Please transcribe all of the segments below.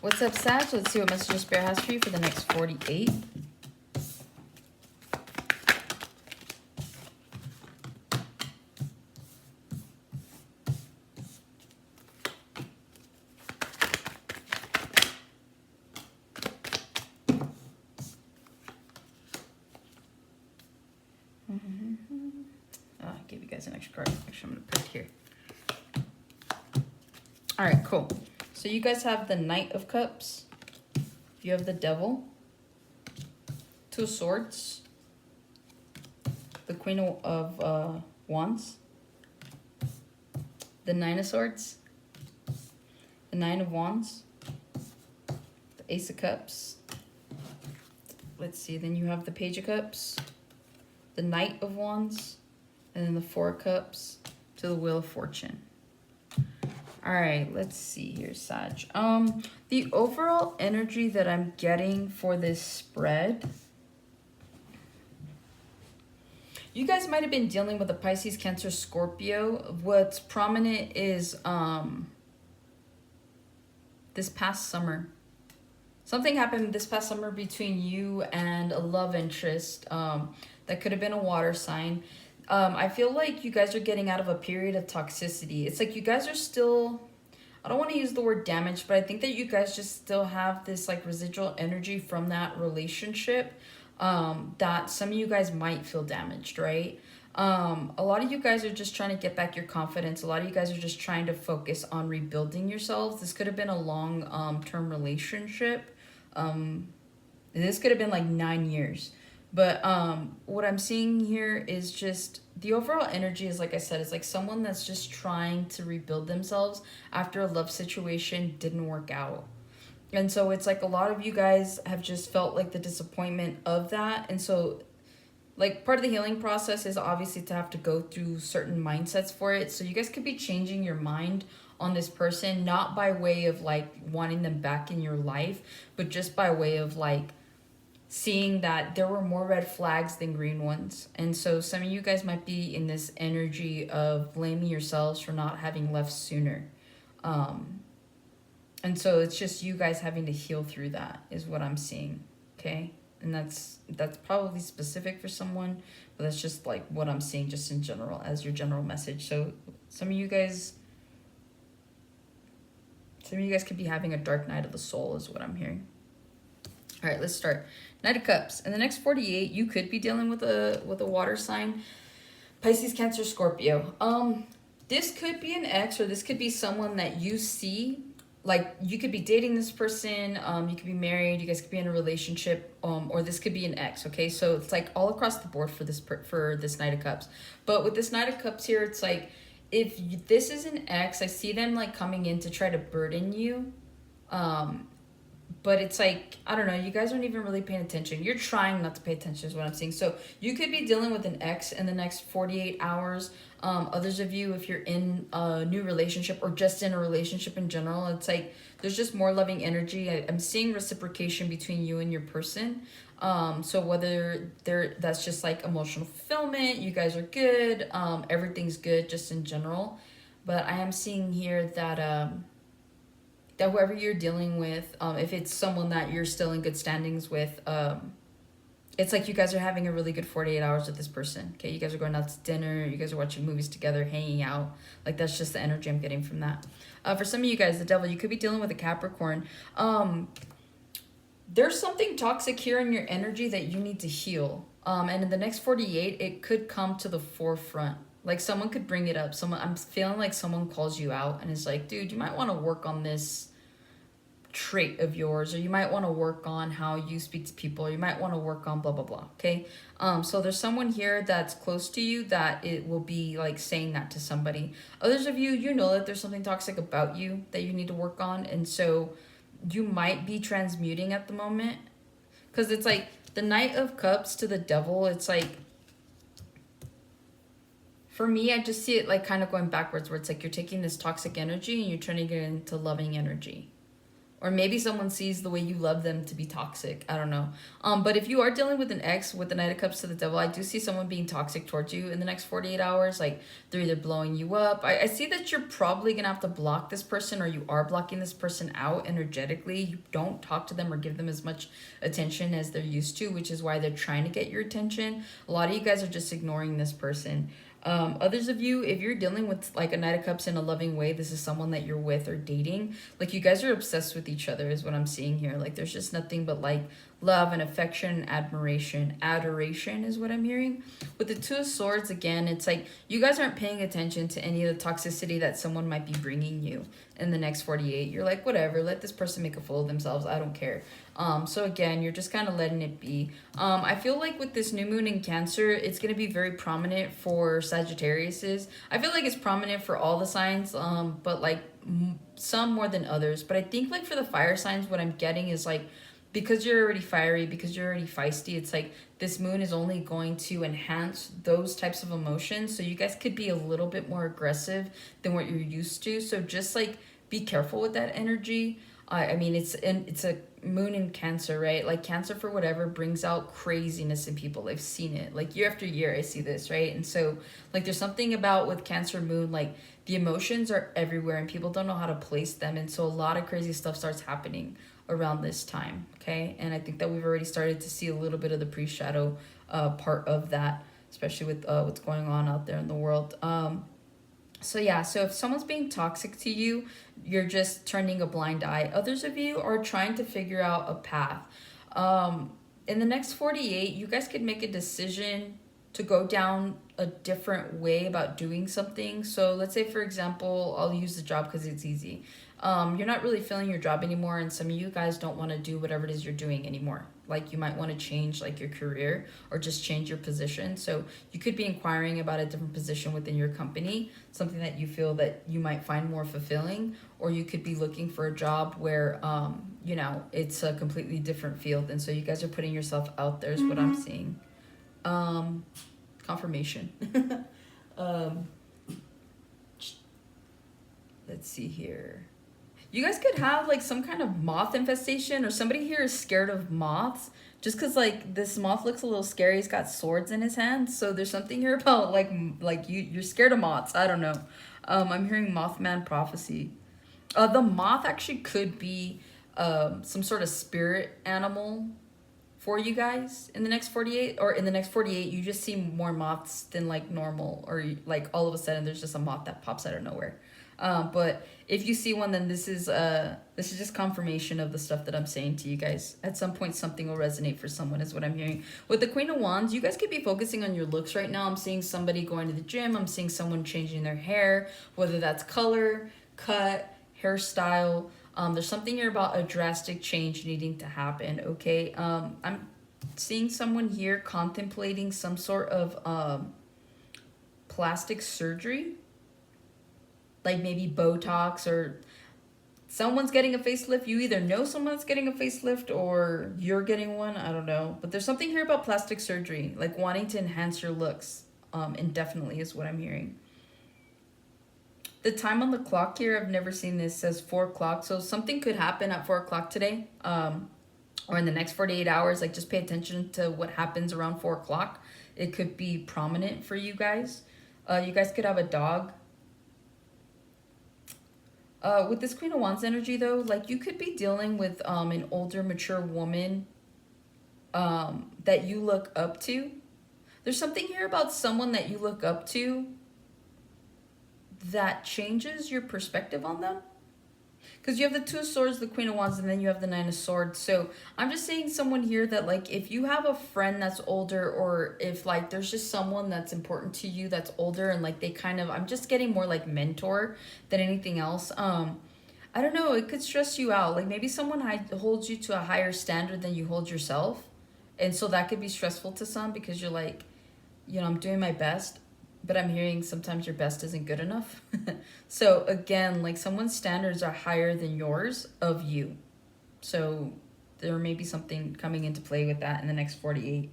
What's up, Sag? Let's see what message Spirit has for you for the next 48. I'll give you guys an extra card. Actually, I'm going to put it here. All right, cool. So you guys have the Knight of Cups. You have the Devil. Two of Swords. The Queen of Wands. The Nine of Swords. The Nine of Wands. The Ace of Cups. Let's see, then you have the Page of Cups. The Knight of Wands. And then the Four of Cups to the Wheel of Fortune. All right, let's see here, Sag. The overall energy that I'm getting for this spread, you guys might have been dealing with a Pisces, Cancer, Scorpio. What's prominent is this past summer. Something happened this past summer between you and a love interest that could have been a water sign. I feel like you guys are getting out of a period of toxicity. It's like you guys are still, I don't want to use the word damaged, but I think that you guys just still have this like residual energy from that relationship that some of you guys might feel damaged, right? A lot of you guys are just trying to get back your confidence. A lot of you guys are just trying to focus on rebuilding yourselves. This could have been a long-term relationship. This could have been like 9 years. But what I'm seeing here is just the overall energy is, like I said, it's like someone that's just trying to rebuild themselves after a love situation didn't work out. And so it's like a lot of you guys have just felt like the disappointment of that. And so like part of the healing process is obviously to have to go through certain mindsets for it. So you guys could be changing your mind on this person, not by way of like wanting them back in your life, but just by way of like seeing that there were more red flags than green ones. And so some of you guys might be in this energy of blaming yourselves for not having left sooner. And so it's just you guys having to heal through that is what I'm seeing, okay? And that's probably specific for someone, but that's just like what I'm seeing just in general as your general message. So some of you guys could be having a dark night of the soul is what I'm hearing. All right, let's start. Knight of Cups. In the next 48, you could be dealing with a water sign. Pisces, Cancer, Scorpio. This could be an ex, or this could be someone that you see. Like, you could be dating this person. You could be married. You guys could be in a relationship. Or this could be an ex, okay? So it's like all across the board for this Knight of Cups. But with this Knight of Cups here, it's like, if this is an ex, I see them like coming in to try to burden you. But it's like, I don't know, you guys aren't even really paying attention. You're trying not to pay attention is what I'm seeing. So you could be dealing with an ex in the next 48 hours. Others of you, if you're in a new relationship or just in a relationship in general, it's like there's just more loving energy. I'm seeing reciprocation between you and your person. So whether that's just like emotional fulfillment, you guys are good, everything's good just in general. But I am seeing here that that whoever you're dealing with, if it's someone that you're still in good standings with, it's like you guys are having a really good 48 hours with this person. Okay, you guys are going out to dinner, you guys are watching movies together, hanging out. Like, that's just the energy I'm getting from that. For some of you guys, the Devil, you could be dealing with a Capricorn. There's something toxic here in your energy that you need to heal. And in the next 48, it could come to the forefront. Like, someone could bring it up. I'm feeling like someone calls you out and is like, dude, you might want to work on this trait of yours, or you might want to work on how you speak to people, or you might want to work on blah, blah, blah, okay? So there's someone here that's close to you that it will be, like, saying that to somebody. Others of you, you know that there's something toxic about you that you need to work on, and so you might be transmuting at the moment. Because it's like, the Knight of Cups to the Devil, it's like, for me, I just see it like kind of going backwards, where it's like you're taking this toxic energy and you're turning it into loving energy. Or maybe someone sees the way you love them to be toxic. I don't know. But if you are dealing with an ex with the Knight of Cups to the Devil, I do see someone being toxic towards you in the next 48 hours. Like, they're either blowing you up. I see that you're probably going to have to block this person, or you are blocking this person out energetically. You don't talk to them or give them as much attention as they're used to, which is why they're trying to get your attention. A lot of you guys are just ignoring this person. Others of you, if you're dealing with like a Knight of Cups in a loving way, this is someone that you're with or dating. Like, you guys are obsessed with each other is what I'm seeing here. Like, there's just nothing but like love and affection and admiration. Adoration is what I'm hearing. With the Two of Swords, again, it's like you guys aren't paying attention to any of the toxicity that someone might be bringing you in the next 48. You're like, whatever, let this person make a fool of themselves. I don't care. So again, you're just kind of letting it be. I feel like with this new moon in Cancer, it's going to be very prominent for Sagittariuses. I feel like it's prominent for all the signs, but like some more than others. But I think like for the fire signs, what I'm getting is like, because you're already fiery, because you're already feisty, it's like this moon is only going to enhance those types of emotions. So you guys could be a little bit more aggressive than what you're used to. So just like be careful with that energy. I mean, it's a moon in Cancer, right? Like, Cancer, for whatever, brings out craziness in people. I've seen it. Like, year after year, I see this, right? And so, like, there's something about with Cancer moon, like, the emotions are everywhere and people don't know how to place them. And so a lot of crazy stuff starts happening around this time, okay? And I think that we've already started to see a little bit of the pre-shadow part of that, especially with what's going on out there in the world. So yeah, so if someone's being toxic to you, you're just turning a blind eye. Others of you are trying to figure out a path. In the next 48, you guys could make a decision to go down a different way about doing something. So let's say, for example, I'll use the job because it's easy. You're not really feeling your job anymore, and some of you guys don't want to do whatever it is you're doing anymore. Like, you might want to change like your career or just change your position. So you could be inquiring about a different position within your company, something that you feel that you might find more fulfilling, or you could be looking for a job where you know, it's a completely different field. And so you guys are putting yourself out there is what I'm seeing. Confirmation. Let's see here. You guys could have like some kind of moth infestation, or somebody here is scared of moths just because like this moth looks a little scary. He's got swords in his hands. So there's something here about like you're scared of moths. I don't know. I'm hearing Mothman prophecy. The moth actually could be some sort of spirit animal for you guys in the next 48, or in the next 48 you just see more moths than like normal, or like all of a sudden there's just a moth that pops out of nowhere. But if you see one, then this is just confirmation of the stuff that I'm saying to you guys. At some point something will resonate for someone is what I'm hearing. With the Queen of Wands, you guys could be focusing on your looks right now. I'm seeing somebody going to the gym. I'm seeing someone changing their hair, whether that's color, cut, hairstyle. There's something here about a drastic change needing to happen, okay? I'm seeing someone here contemplating some sort of plastic surgery, like maybe Botox, or someone's getting a facelift. You either know someone that's getting a facelift or you're getting one. I don't know. But there's something here about plastic surgery, like wanting to enhance your looks indefinitely is what I'm hearing. The time on the clock here, I've never seen this, says 4 o'clock. So something could happen at 4 o'clock today, or in the next 48 hours. Like, just pay attention to what happens around 4 o'clock. It could be prominent for you guys. You guys could have a dog. With this Queen of Wands energy, though, like, you could be dealing with an older, mature woman that you look up to. There's something here about someone that you look up to that changes your perspective on them. Because you have the Two of Swords, the Queen of Wands, and then you have the Nine of Swords. So I'm just saying someone here that, like, if you have a friend that's older, or if, like, there's just someone that's important to you that's older, and, like, they kind of, I'm just getting more, like, mentor than anything else. I don't know, it could stress you out. Like, maybe someone holds you to a higher standard than you hold yourself. And so that could be stressful to some, because you're like, you know, I'm doing my best, but I'm hearing sometimes your best isn't good enough. So again, like, someone's standards are higher than yours of you. So there may be something coming into play with that in the next 48.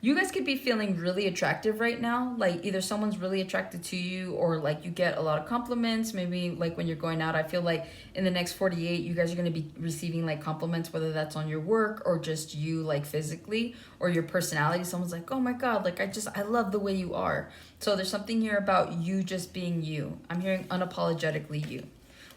You guys could be feeling really attractive right now. Like either someone's really attracted to you, or like you get a lot of compliments. Maybe like when you're going out, I feel like in the next 48, you guys are going to be receiving like compliments, whether that's on your work or just you like physically or your personality. Someone's like, oh my God, like I love the way you are. So there's something here about you just being you. I'm hearing unapologetically you.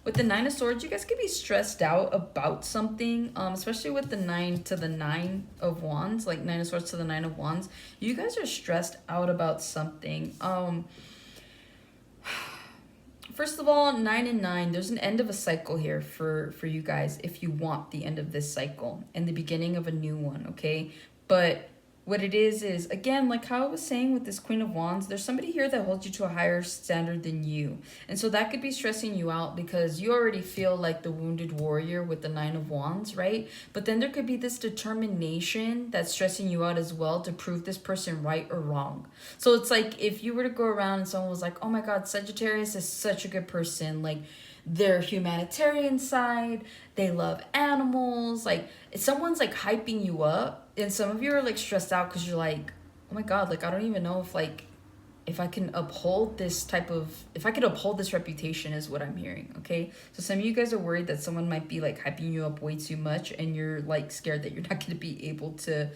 With the Nine of Swords, you guys could be stressed out about something, especially with the Nine to the Nine of Wands, like Nine of Swords to the Nine of Wands. You guys are stressed out about something. First of all, 9 and 9, there's an end of a cycle here for you guys if you want the end of this cycle and the beginning of a new one, okay? But what it is, again, like how I was saying with this Queen of Wands, there's somebody here that holds you to a higher standard than you. And so that could be stressing you out because you already feel like the wounded warrior with the Nine of Wands, right? But then there could be this determination that's stressing you out as well to prove this person right or wrong. So it's like if you were to go around and someone was like, oh my God, Sagittarius is such a good person. Like, their humanitarian side, they love animals, like if someone's like hyping you up, and some of you are like stressed out because you're like, oh my God, like I don't even know if like if I can uphold this type of, if I could uphold this reputation is what I'm hearing, okay? So some of you guys are worried that someone might be like hyping you up way too much and you're like scared that you're not going to be able to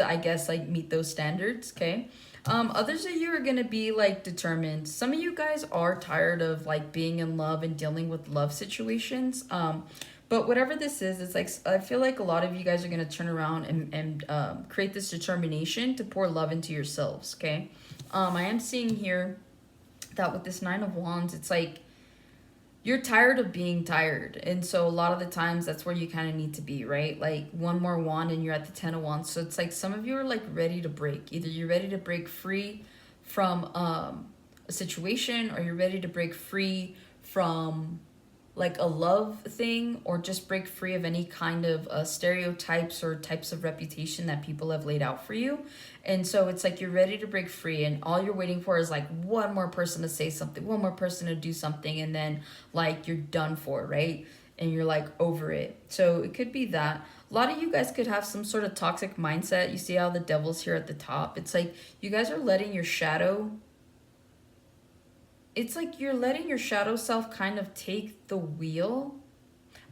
I guess like meet those standards, okay? Others of you are gonna be like determined. Some of you guys are tired of like being in love and dealing with love situations. But whatever this is, it's like I feel like a lot of you guys are gonna turn around and create this determination to pour love into yourselves. Okay, I am seeing here that with this Nine of Wands, it's like you're tired of being tired, and so a lot of the times that's where you kind of need to be, right? Like one more wand and you're at the 10 of Wands. So it's like some of you are like ready to break. Either you're ready to break free from a situation, or you're ready to break free from like a love thing, or just break free of any kind of stereotypes or types of reputation that people have laid out for you. And so it's like you're ready to break free, and all you're waiting for is like one more person to say something, one more person to do something, and then like you're done for, right? And you're like over it. So it could be that. A lot of you guys could have some sort of toxic mindset. You see how the devil's here at the top? It's like you guys are letting your shadow, it's like you're letting your shadow self kind of take the wheel,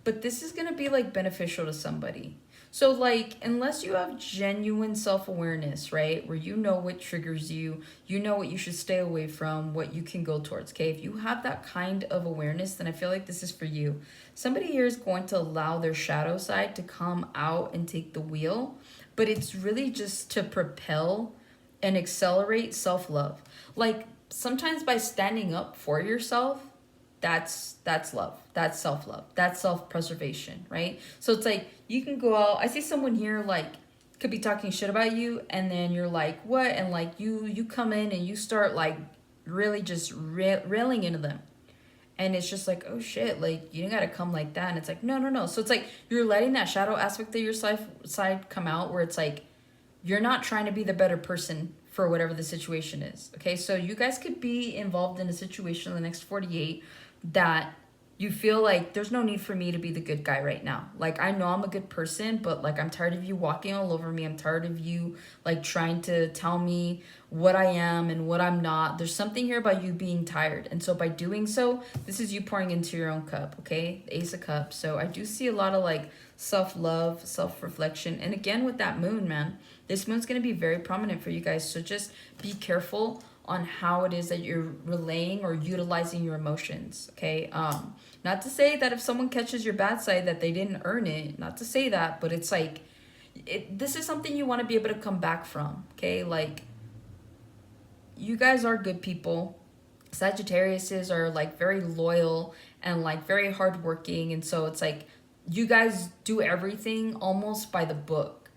but this is going to be like beneficial to somebody. So like unless you have genuine self-awareness, right, where you know what triggers you, you know what you should stay away from, what you can go towards, okay? If you have that kind of awareness, then I feel like this is for you. Somebody here is going to allow their shadow side to come out and take the wheel, but it's really just to propel and accelerate self-love. Like sometimes by standing up for yourself, that's love, that's self-love, that's self-preservation, right? So it's like you can go out, I see someone here like could be talking shit about you, and then you're like, what? And like you come in and you start like really just railing into them, and it's just like, oh shit, like you don't gotta come like that. And it's like no. So it's like you're letting that shadow aspect of your side come out, where it's like you're not trying to be the better person for whatever the situation is. Okay, so you guys could be involved in a situation in the next 48 that you feel like there's no need for me to be the good guy right now. Like I know I'm a good person, but like I'm tired of you walking all over me. I'm tired of you like trying to tell me what I am and what I'm not. There's something here about you being tired. And so by doing so, this is you pouring into your own cup, okay? The Ace of Cups. So I do see a lot of like self-love, self-reflection. And again, with that moon, man, this moon's going to be very prominent for you guys. So just be careful on how it is that you're relaying or utilizing your emotions, okay? Not to say that if someone catches your bad side that they didn't earn it, not to say that, but it's like, this is something you want to be able to come back from, okay? Like, you guys are good people. Sagittariuses are like very loyal and like very hardworking, and so it's like you guys do everything almost by the book.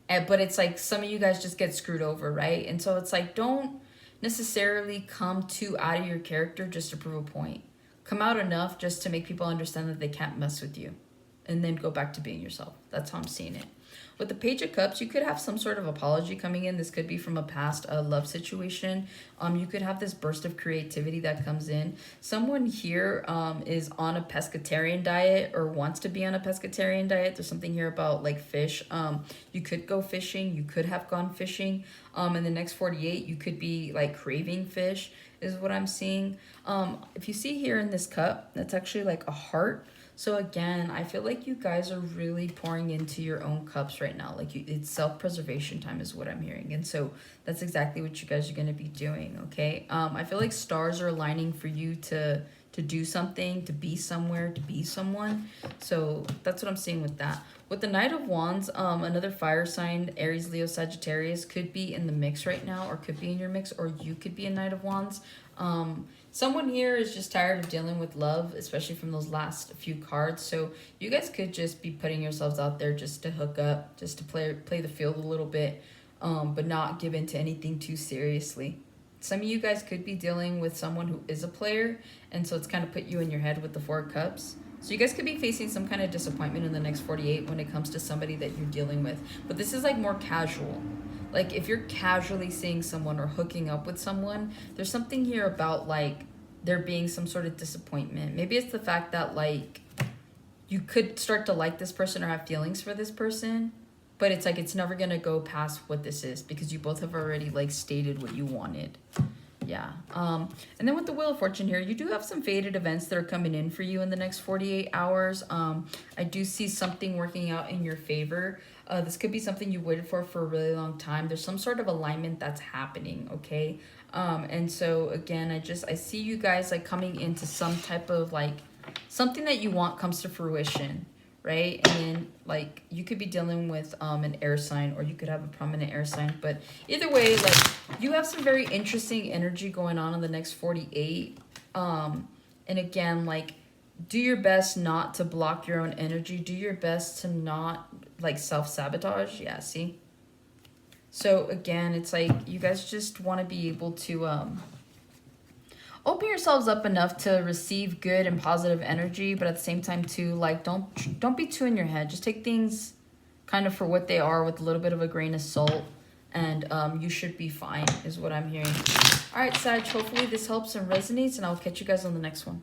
But it's like some of you guys just get screwed over, right? And so it's like, don't necessarily come too out of your character just to prove a point. Come out enough just to make people understand that they can't mess with you, and then go back to being yourself. That's how I'm seeing it. With the Page of Cups, you could have some sort of apology coming in. This could be from a past love situation. You could have this burst of creativity that comes in. Someone here is on a pescatarian diet or wants to be on a pescatarian diet. There's something here about like fish. You could go fishing. You could have gone fishing. In the next 48, you could be like craving fish is what I'm seeing. If you see here in this cup, that's actually like a heart. So again, I feel like you guys are really pouring into your own cups right now. Like it's self-preservation time is what I'm hearing. And so that's exactly what you guys are going to be doing, okay? I feel like stars are aligning for you to do something, to be somewhere, to be someone. So that's what I'm seeing with that. With the Knight of Wands, another fire sign, Aries, Leo, Sagittarius, could be in the mix right now or could be in your mix, or you could be a Knight of Wands. Someone here is just tired of dealing with love, especially from those last few cards. So you guys could just be putting yourselves out there just to hook up, just to play the field a little bit, but not give into anything too seriously. Some of you guys could be dealing with someone who is a player, and so it's kind of put you in your head with the Four of Cups. So you guys could be facing some kind of disappointment in the next 48 when it comes to somebody that you're dealing with. But this is like more casual. Like if you're casually seeing someone or hooking up with someone, there's something here about like there being some sort of disappointment. Maybe it's the fact that like you could start to like this person or have feelings for this person, but it's like it's never gonna go past what this is because you both have already like stated what you wanted. Yeah. And then with the Wheel of Fortune here, you do have some fated events that are coming in for you in the next 48 hours. I do see something working out in your favor. This could be something you waited for a really long time. There's some sort of alignment that's happening, okay? And so again, I see you guys like coming into some type of like something that you want comes to fruition, right? And then like you could be dealing with an air sign, or you could have a prominent air sign, but either way, like you have some very interesting energy going on in the next 48. And again, like do your best not to block your own energy. Do your best to not like self-sabotage. Yeah, see? So again, it's like you guys just want to be able to open yourselves up enough to receive good and positive energy, but at the same time too, like don't be too in your head. Just take things kind of for what they are with a little bit of a grain of salt, and you should be fine is what I'm hearing. All right, Sag, hopefully this helps and resonates, and I'll catch you guys on the next one.